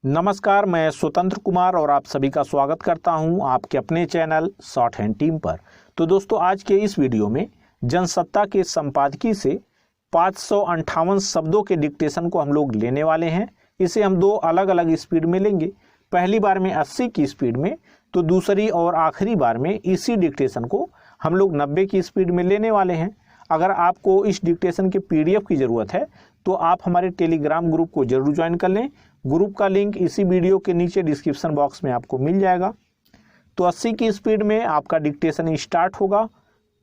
नमस्कार, मैं स्वतंत्र कुमार और आप सभी का स्वागत करता हूं आपके अपने चैनल शॉर्ट हैंड टीम पर। तो दोस्तों, आज के इस वीडियो में जनसत्ता के संपादकीय से 558 शब्दों के डिक्टेशन को हम लोग लेने वाले हैं। इसे हम दो अलग अलग स्पीड में लेंगे। पहली बार में 80 की स्पीड में, तो दूसरी और आखिरी बार में इसी डिक्टेशन को हम लोग 90 की स्पीड में लेने वाले हैं। अगर आपको इस डिक्टेशन के PDF की ज़रूरत है तो आप हमारे टेलीग्राम ग्रुप को जरूर ज्वाइन कर लें। ग्रुप का लिंक इसी वीडियो के नीचे डिस्क्रिप्शन बॉक्स में आपको मिल जाएगा। तो 80 की स्पीड में आपका डिक्टेशन स्टार्ट होगा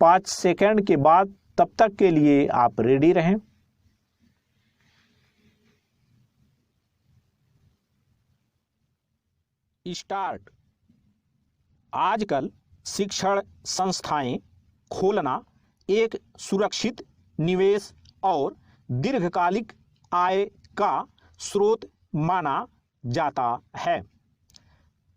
5 सेकंड के बाद। तब तक के लिए आप रेडी रहें। स्टार्ट। आजकल शिक्षण संस्थाएं खोलना एक सुरक्षित निवेश और दीर्घकालिक आय का स्रोत माना जाता है।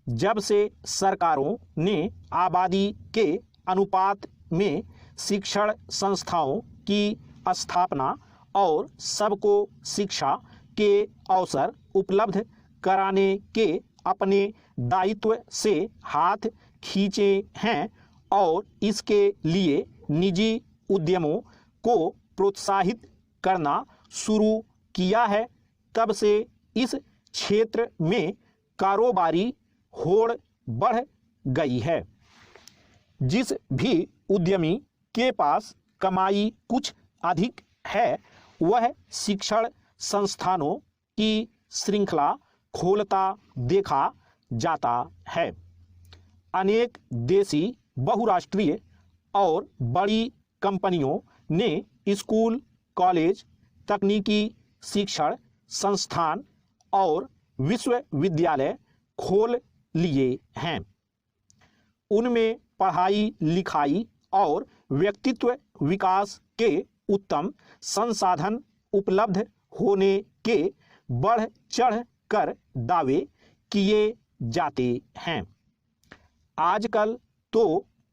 जब से सरकारों ने आबादी के अनुपात में शिक्षण संस्थाओं की स्थापना और सबको शिक्षा के अवसर उपलब्ध कराने के अपने दायित्व से हाथ खींचे हैं और इसके लिए निजी उद्यमों को प्रोत्साहित करना शुरू किया है, तब से इस क्षेत्र में कारोबारी होड़ बढ़ गई है। जिस भी उद्यमी के पास कमाई कुछ अधिक है, वह शिक्षण संस्थानों की श्रृंखला खोलता देखा जाता है। अनेक देशी, बहुराष्ट्रीय और बड़ी कंपनियों ने स्कूल, कॉलेज, तकनीकी शिक्षण संस्थान और विश्वविद्यालय खोल लिए हैं। उनमें पढ़ाई लिखाई और व्यक्तित्व विकास के उत्तम संसाधन उपलब्ध होने के बढ़ चढ़ कर दावे किए जाते हैं। आजकल तो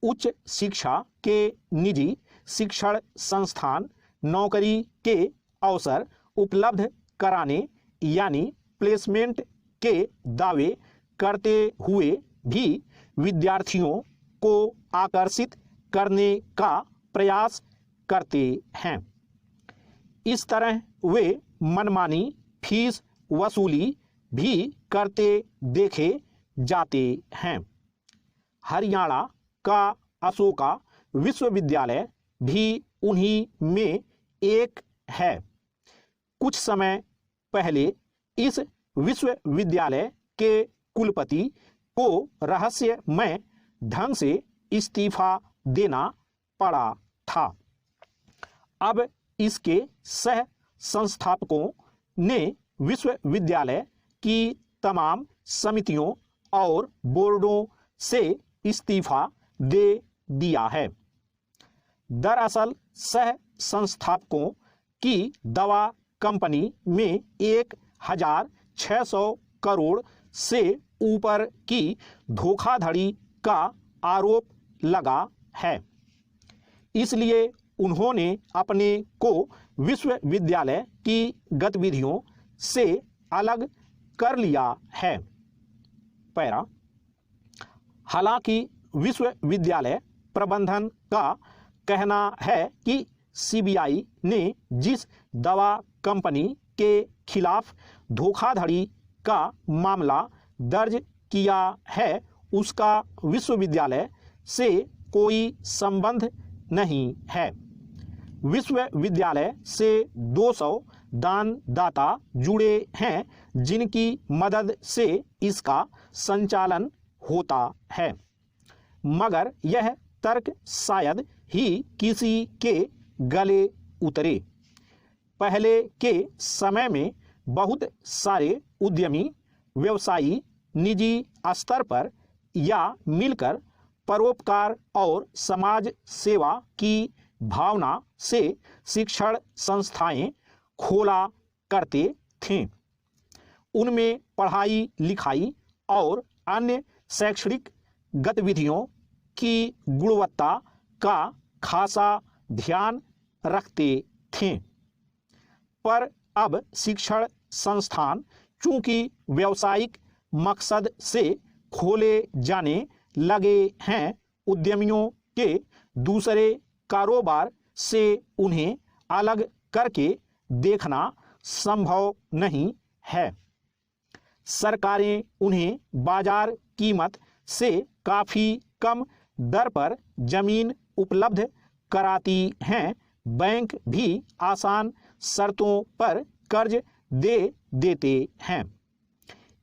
उच्च शिक्षा के निजी शिक्षण संस्थान नौकरी के अवसर उपलब्ध कराने यानी प्लेसमेंट के दावे करते हुए भी विद्यार्थियों को आकर्षित करने का प्रयास करते हैं। इस तरह वे मनमानी फीस वसूली भी करते देखे जाते हैं। हरियाणा का अशोका विश्वविद्यालय भी उन्हीं में एक है। कुछ समय पहले इस विश्वविद्यालय के कुलपति को रहस्यमय ढंग से इस्तीफा देना पड़ा था। अब इसके सह संस्थापकों ने विश्वविद्यालय की तमाम समितियों और बोर्डों से इस्तीफा दे दिया है। दरअसल सह संस्थापकों की दवा कंपनी में 1600 करोड़ से ऊपर की धोखाधड़ी का आरोप लगा है। इसलिए उन्होंने अपने को विश्वविद्यालय की गतिविधियों से अलग कर लिया है। पैरा। हालांकि विश्वविद्यालय प्रबंधन का कहना है कि CBI ने जिस दवा कंपनी के खिलाफ धोखाधड़ी का मामला दर्ज किया है, उसका विश्वविद्यालय से कोई संबंध नहीं है। विश्वविद्यालय से 200 दानदाता जुड़े हैं, जिनकी मदद से इसका संचालन होता है। मगर यह तर्क शायद ही किसी के गले उतरे। पहले के समय में बहुत सारे उद्यमी व्यवसायी निजी स्तर पर या मिलकर परोपकार और समाज सेवा की भावना से शिक्षण संस्थाएं खोला करते थे। उनमें पढ़ाई लिखाई और अन्य शैक्षणिक गतिविधियों की गुणवत्ता का खासा ध्यान रखते थे। पर अब शिक्षण संस्थान चूंकि व्यावसायिक मकसद से खोले जाने लगे हैं, उद्यमियों के दूसरे कारोबार से उन्हें अलग करके देखना संभव नहीं है। सरकारें उन्हें बाजार कीमत से काफ़ी कम दर पर जमीन उपलब्ध कराती हैं। बैंक भी आसान शर्तों पर कर्ज दे देते हैं।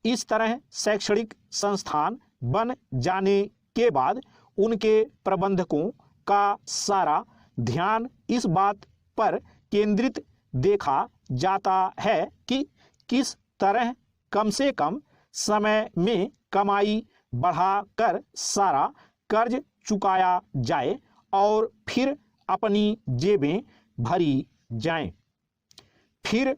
इस तरह शैक्षणिक संस्थान बन जाने के बाद उनके प्रबंधकों का सारा ध्यान इस बात पर केंद्रित देखा जाता है कि किस तरह कम से कम समय में कमाई बढ़ाकर सारा कर्ज चुकाया जाए और फिर अपनी जेबें भरी जाएं। फिर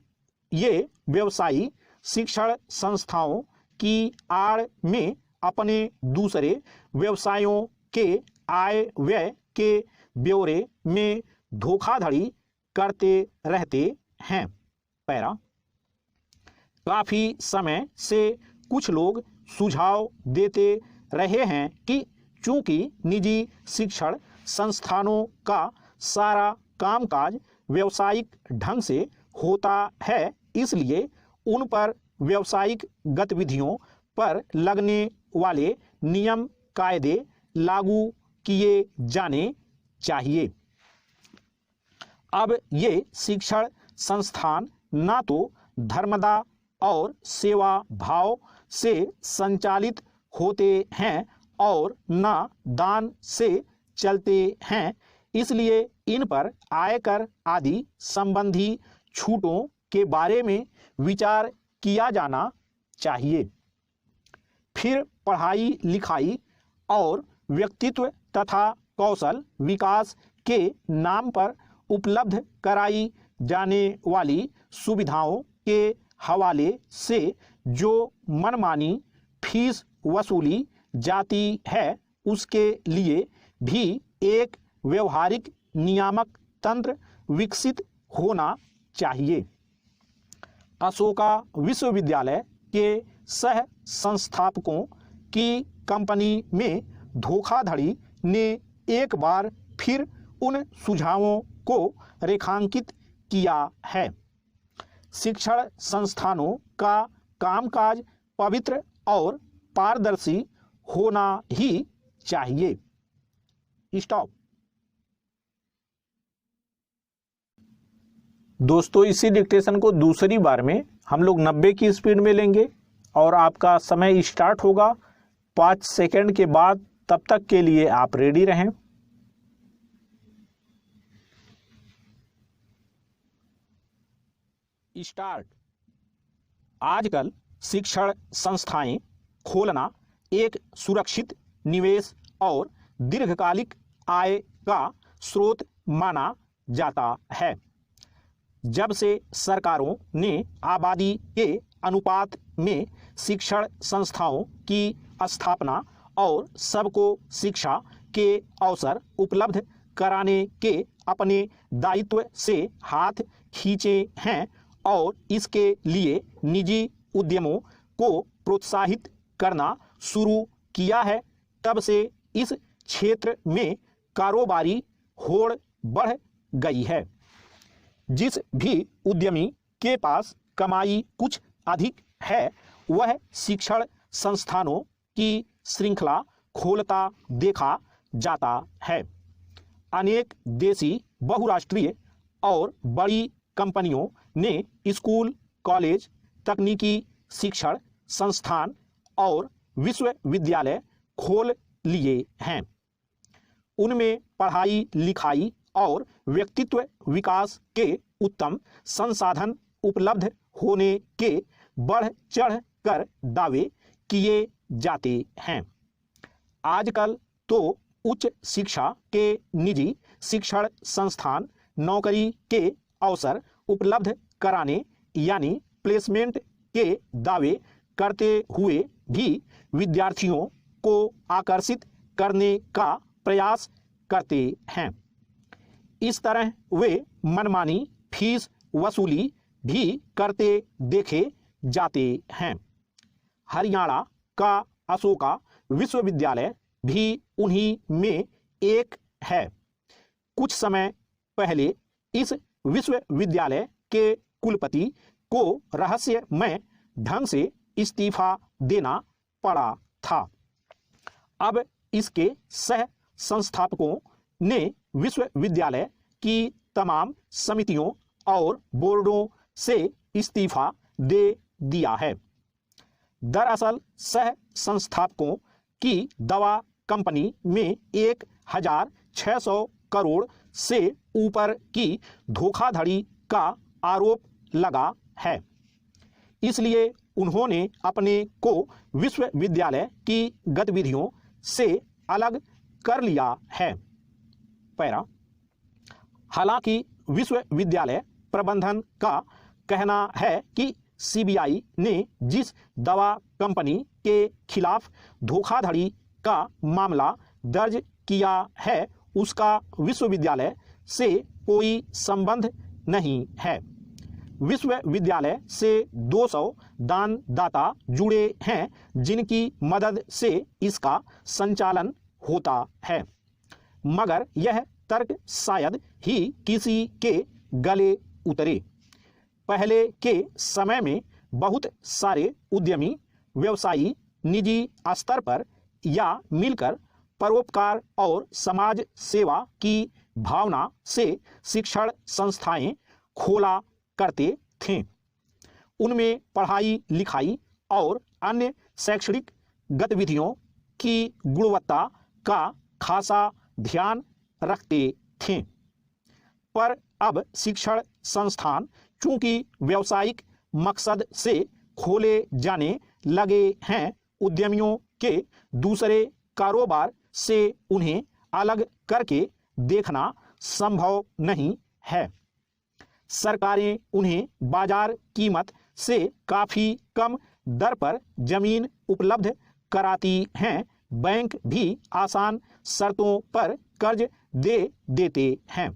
ये व्यवसायी शिक्षण संस्थाओं की आड़ में अपने दूसरे व्यवसायों के आय व्यय के ब्यौरे में धोखाधड़ी करते रहते हैं। पैरा काफ़ी समय से कुछ लोग सुझाव देते रहे हैं कि चूंकि निजी शिक्षण संस्थानों का सारा कामकाज व्यावसायिक ढंग से होता है, इसलिए उन पर व्यावसायिक गतिविधियों पर लगने वाले नियम कायदे लागू किए जाने चाहिए। अब ये शिक्षण संस्थान ना तो धर्मदा और सेवा भाव से संचालित होते हैं और न दान से चलते हैं, इसलिए इन पर आयकर आदि संबंधी छूटों के बारे में विचार किया जाना चाहिए। फिर पढ़ाई लिखाई और व्यक्तित्व तथा कौशल विकास के नाम पर उपलब्ध कराई जाने वाली सुविधाओं के हवाले से जो मनमानी फीस वसूली जाती है, उसके लिए भी एक व्यवहारिक नियामक तंत्र विकसित होना चाहिए। अशोका विश्वविद्यालय के सह संस्थापकों की कंपनी में धोखाधड़ी ने एक बार फिर उन सुझावों को रेखांकित किया है। शिक्षण संस्थानों का कामकाज पवित्र और पारदर्शी होना ही चाहिए। स्टॉप। दोस्तों, इसी डिक्टेशन को दूसरी बार में हम लोग 90 की स्पीड में लेंगे और आपका समय स्टार्ट होगा 5 सेकंड के बाद। तब तक के लिए आप रेडी रहें। स्टार्ट। आजकल शिक्षण संस्थाएं खोलना एक सुरक्षित निवेश और दीर्घकालिक आय का स्रोत माना जाता है। जब से सरकारों ने आबादी के अनुपात में शिक्षण संस्थाओं की स्थापना और सबको शिक्षा के अवसर उपलब्ध कराने के अपने दायित्व से हाथ खींचे हैं और इसके लिए निजी उद्यमों को प्रोत्साहित करना शुरू किया है, तब से इस क्षेत्र में कारोबारी होड़ बढ़ गई है। जिस भी उद्यमी के पास कमाई कुछ अधिक है, वह शिक्षण संस्थानों की श्रृंखला खोलता देखा जाता है। अनेक देशी बहुराष्ट्रीय और बड़ी कंपनियों ने स्कूल, कॉलेज, तकनीकी शिक्षण संस्थान और विश्वविद्यालय खोल लिए हैं। उनमें पढ़ाई लिखाई और व्यक्तित्व विकास के उत्तम संसाधन उपलब्ध होने के बढ़ चढ़ कर दावे किए जाते हैं। आजकल तो उच्च शिक्षा के निजी शिक्षण संस्थान नौकरी के अवसर उपलब्ध कराने यानी प्लेसमेंट के दावे करते हुए भी विद्यार्थियों को आकर्षित करने का प्रयास करते हैं। इस तरह वे मनमानी फीस वसूली भी करते देखे जाते हैं। हरियाणा का अशोका विश्वविद्यालय भी उन्हीं में एक है। कुछ समय पहले इस विश्वविद्यालय के कुलपति को रहस्यमय ढंग से इस्तीफा देना पड़ा था। अब इसके सह संस्थापकों ने विश्वविद्यालय की तमाम समितियों और बोर्डों से इस्तीफा दे दिया है। दरअसल सह संस्थापकों की दवा कंपनी में 1600 करोड़ से ऊपर की धोखाधड़ी का आरोप लगा है। इसलिए उन्होंने अपने को विश्वविद्यालय की गतिविधियों से अलग कर लिया है। पैरा। हालांकि विश्वविद्यालय प्रबंधन का कहना है कि सीबीआई ने जिस दवा कंपनी के खिलाफ धोखाधड़ी का मामला दर्ज किया है उसका विश्वविद्यालय से कोई संबंध नहीं है। विश्वविद्यालय से 200 दानदाता जुड़े हैं जिनकी मदद से इसका संचालन होता है, मगर यह तर्क शायद ही किसी के गले उतरे। पहले के समय में बहुत सारे उद्यमी व्यवसायी निजी स्तर पर या मिलकर परोपकार और समाज सेवा की भावना से शिक्षण संस्थाएं खोला करते थे। उनमें पढ़ाई लिखाई और अन्य शैक्षणिक गतिविधियों की गुणवत्ता का खासा ध्यान रखते थे। पर अब शिक्षण संस्थान चूंकि व्यावसायिक मकसद से खोले जाने लगे हैं, उद्यमियों के दूसरे कारोबार से उन्हें अलग करके देखना संभव नहीं है। सरकारें उन्हें बाजार कीमत से काफ़ी कम दर पर जमीन उपलब्ध कराती हैं। बैंक भी आसान शर्तों पर कर्ज दे देते हैं।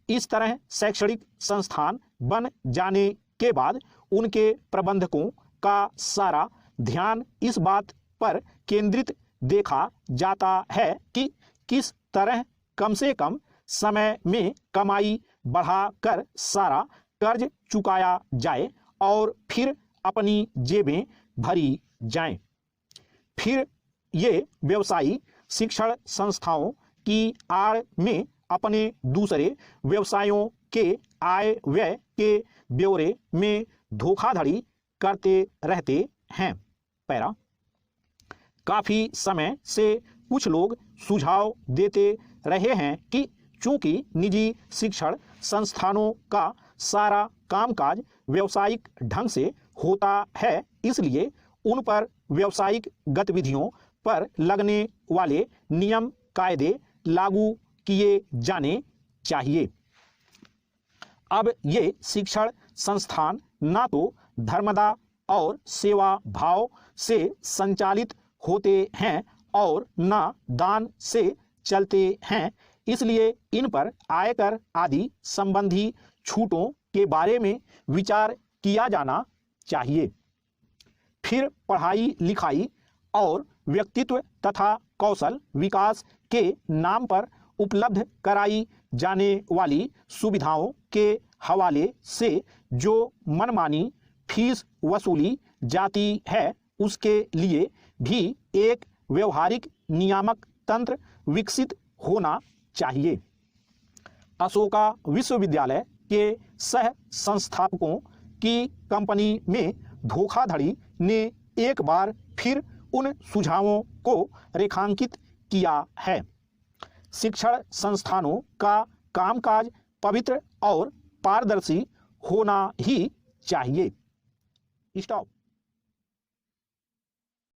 इस तरह शैक्षणिक संस्थान बन जाने के बाद उनके प्रबंधकों का सारा ध्यान इस बात पर केंद्रित देखा जाता है कि किस तरह कम से कम समय में कमाई बढ़ाकर सारा कर्ज चुकाया जाए और फिर अपनी जेबें भरी जाएं। फिर ये व्यवसायी शिक्षण संस्थाओं की आड़ में अपने दूसरे व्यवसायों के आय व्यय के ब्यौरे में धोखाधड़ी करते रहते हैं। पैरा। काफ़ी समय से कुछ लोग सुझाव देते रहे हैं कि चूंकि निजी शिक्षण संस्थानों का सारा कामकाज व्यावसायिक ढंग से होता है, इसलिए उन पर व्यावसायिक गतिविधियों पर लगने वाले नियम कायदे लागू किए जाने चाहिए। अब ये शिक्षण संस्थान ना तो धर्मदा और सेवा भाव से संचालित होते हैं और न दान से चलते हैं, इसलिए इन पर आयकर आदि संबंधी छूटों के बारे में विचार किया जाना चाहिए। फिर पढ़ाई लिखाई और व्यक्तित्व तथा कौशल विकास के नाम पर उपलब्ध कराई जाने वाली सुविधाओं के हवाले से जो मनमानी फीस वसूली जाती है, उसके लिए भी एक व्यवहारिक नियामक तंत्र विकसित होना चाहिए। अशोका विश्वविद्यालय के सह संस्थापकों की कंपनी में धोखाधड़ी ने एक बार फिर उन सुझावों को रेखांकित किया है। शिक्षण संस्थानों का कामकाज पवित्र और पारदर्शी होना ही चाहिए। स्टॉप।